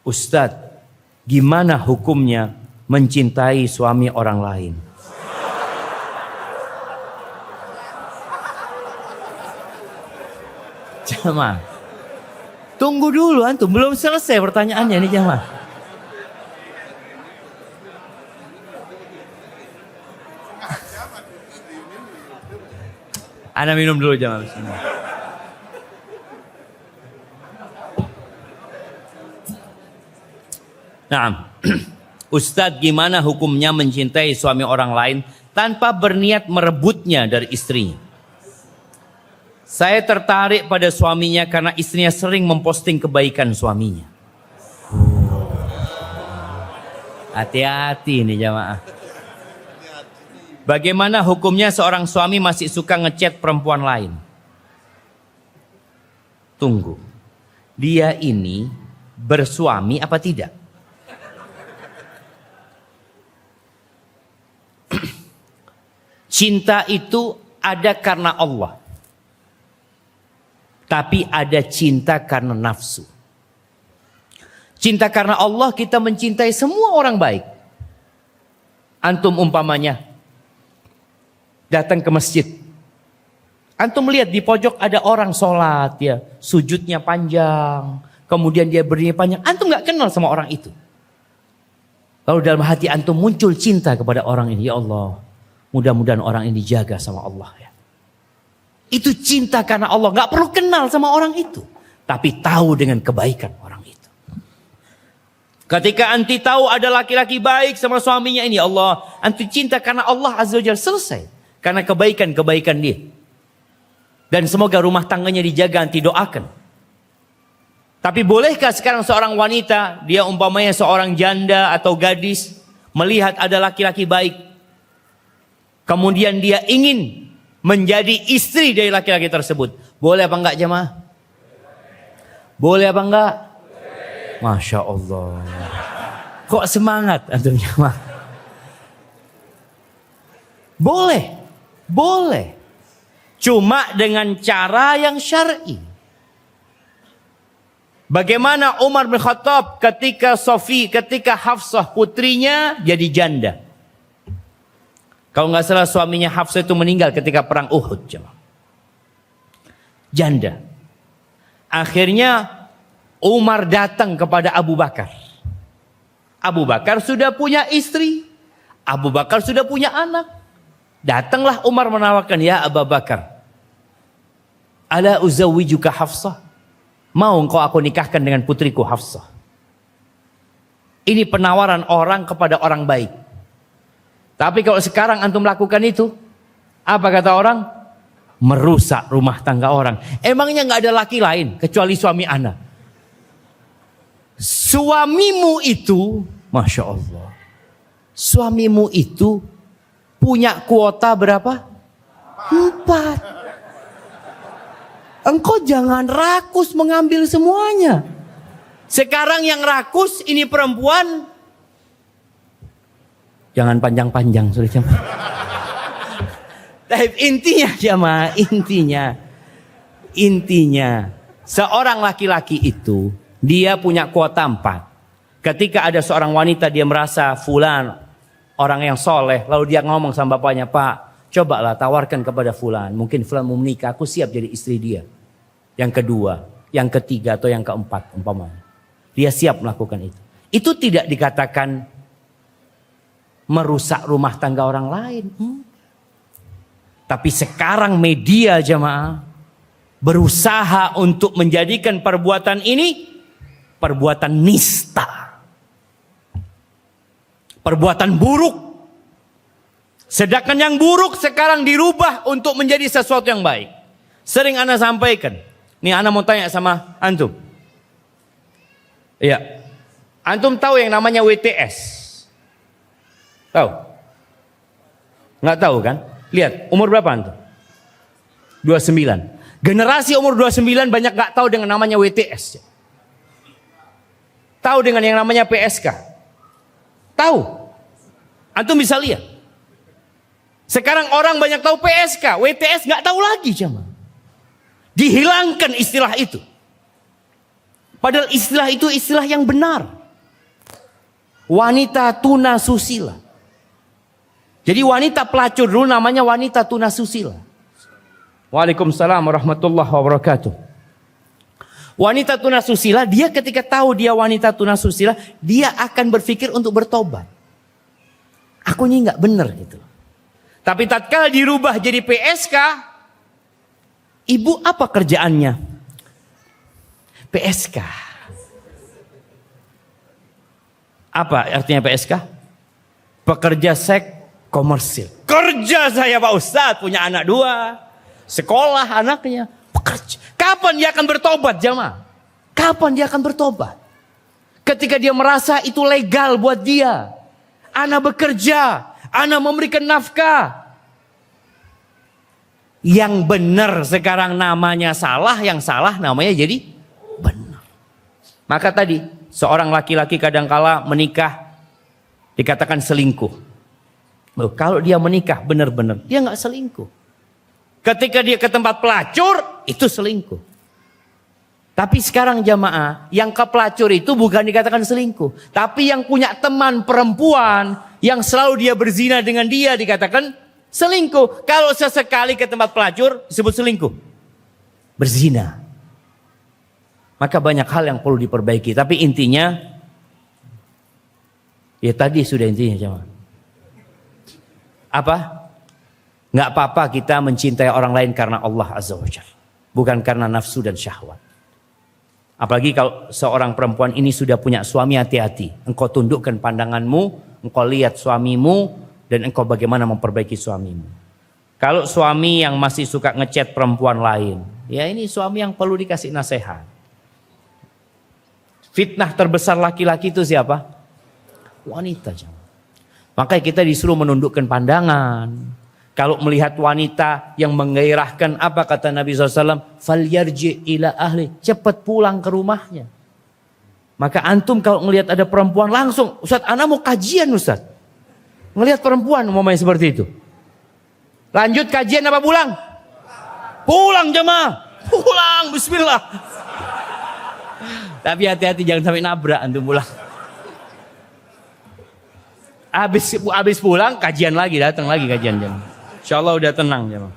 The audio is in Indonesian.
Ustadz, gimana hukumnya mencintai suami orang lain? Jamaah, tunggu dulu antum, belum selesai pertanyaannya nih jamaah. Ana minum dulu jamaah. Nah, Ustadz, gimana hukumnya mencintai suami orang lain tanpa berniat merebutnya dari istrinya? Saya tertarik pada suaminya karena istrinya sering memposting kebaikan suaminya. Hati-hati nih jamaah. Bagaimana hukumnya seorang suami masih suka ngechat perempuan lain? Tunggu, dia ini bersuami apa tidak? Cinta itu ada karena Allah. Tapi ada cinta karena nafsu. Cinta karena Allah, kita mencintai semua orang baik. Antum umpamanya datang ke masjid. Antum lihat di pojok ada orang sholat ya, sujudnya panjang, kemudian dia berdiri panjang. Antum gak kenal sama orang itu. Lalu dalam hati antum muncul cinta kepada orang ini. Ya Allah, mudah-mudahan orang ini dijaga sama Allah ya. Itu cinta karena Allah. Gak perlu kenal sama orang itu, tapi tahu dengan kebaikan orang itu. Ketika anti tahu ada laki-laki baik sama suaminya ini, Allah, anti cinta karena Allah Azza wa Jalla, selesai. Karena kebaikan-kebaikan dia. Dan semoga rumah tangganya dijaga, anti doakan. Tapi bolehkah sekarang seorang wanita, dia umpamanya seorang janda atau gadis, melihat ada laki-laki baik, kemudian dia ingin menjadi istri dari laki-laki tersebut. Boleh apa enggak jemaah? Boleh apa enggak? Masya Allah. Kok semangat antum jemaah? Boleh. Boleh. Cuma dengan cara yang syar'i. Bagaimana Umar bin Khattab ketika Hafsah putrinya jadi janda. Kalau nggak salah suaminya Hafsah itu meninggal ketika perang Uhud. Janda. Akhirnya Umar datang kepada Abu Bakar. Abu Bakar sudah punya istri. Abu Bakar sudah punya anak. Datanglah Umar menawarkan, ya Abu Bakar, ala uzawwijuka Hafsah? Mau engkau aku nikahkan dengan putriku Hafsah? Ini penawaran orang kepada orang baik. Tapi kalau sekarang antum lakukan itu, apa kata orang? Merusak rumah tangga orang. Emangnya nggak ada laki lain kecuali suami anak? Suamimu itu, Masya Allah, suamimu itu punya kuota berapa? 4. Engkau jangan rakus mengambil semuanya. Sekarang yang rakus ini perempuan. Jangan panjang-panjang, sudah jemaah. Tapi intinya jemaah, intinya seorang laki-laki itu dia punya kuota 4. Ketika ada seorang wanita dia merasa fulan orang yang soleh, lalu dia ngomong sama bapaknya, Pak, cobalah tawarkan kepada fulan, mungkin fulan mau menikah, aku siap jadi istri dia. Yang kedua, yang ketiga atau yang keempat umpamanya. Dia siap melakukan itu. Itu tidak dikatakan merusak rumah tangga orang lain. Tapi sekarang media jemaah berusaha untuk menjadikan perbuatan ini perbuatan nista. Perbuatan buruk. Sedangkan yang buruk sekarang dirubah untuk menjadi sesuatu yang baik. Sering ana sampaikan. Nih ana mau tanya sama antum. Iya. Antum tahu yang namanya WTS? Tahu? Nggak tahu kan? Lihat, umur berapa antum? 29. Generasi umur 29 banyak nggak tahu dengan namanya WTS. Tahu dengan yang namanya PSK? Tahu? Antum bisa lihat. Sekarang orang banyak tahu PSK, WTS nggak tahu lagi jemaah. Dihilangkan istilah itu. Padahal istilah itu istilah yang benar. Wanita tuna susila. Jadi wanita pelacur dulu namanya wanita tuna susila. Waalaikumsalam warahmatullahi wabarakatuh. Wanita tuna susila, dia ketika tahu dia wanita tuna susila, dia akan berpikir untuk bertobat. Aku ini nggak benar gitu. Tapi tatkala dirubah jadi PSK, ibu apa kerjaannya? PSK. Apa artinya PSK? Pekerja seks komersil. Kerja saya Pak Ustadz, punya anak 2, sekolah anaknya, pekerja. Kapan dia akan bertobat jamaah? Kapan dia akan bertobat? Ketika dia merasa itu legal buat dia. Ana bekerja, ana memberikan nafkah. Yang benar sekarang namanya salah, yang salah namanya jadi benar. Maka tadi seorang laki-laki kadangkala menikah dikatakan selingkuh. Loh, kalau dia menikah benar-benar dia nggak selingkuh. Ketika dia ke tempat pelacur itu selingkuh. Tapi sekarang jamaah, yang ke pelacur itu bukan dikatakan selingkuh, tapi yang punya teman perempuan yang selalu dia berzina dengan dia dikatakan selingkuh. Kalau sesekali ke tempat pelacur disebut selingkuh, berzina. Maka banyak hal yang perlu diperbaiki. Tapi intinya, ya tadi sudah intinya jemaah. Apa? Nggak apa-apa kita mencintai orang lain karena Allah Azza wa Jalla, bukan karena nafsu dan syahwat. Apalagi kalau seorang perempuan ini sudah punya suami, hati-hati. Engkau tundukkan pandanganmu, engkau lihat suamimu, dan engkau bagaimana memperbaiki suamimu. Kalau suami yang masih suka ngechat perempuan lain, ya ini suami yang perlu dikasih nasihat. Fitnah terbesar laki-laki itu siapa? Wanita. Makanya kita disuruh menundukkan pandangan. Kalau melihat wanita yang menggairahkan, apa kata Nabi SAW? Falyarji ila ahli, cepat pulang ke rumahnya. Maka antum kalau melihat ada perempuan langsung, Ustaz, ana mau kajian Ustaz. Melihat perempuan umpamanya seperti itu. Lanjut kajian apa pulang? Pulang jemaah. Pulang, bismillah. Tapi hati-hati jangan sampai nabrak antum pulang. Habis pulang kajian lagi, datang lagi kajian jemaah. Insya Allah udah tenang jemaah.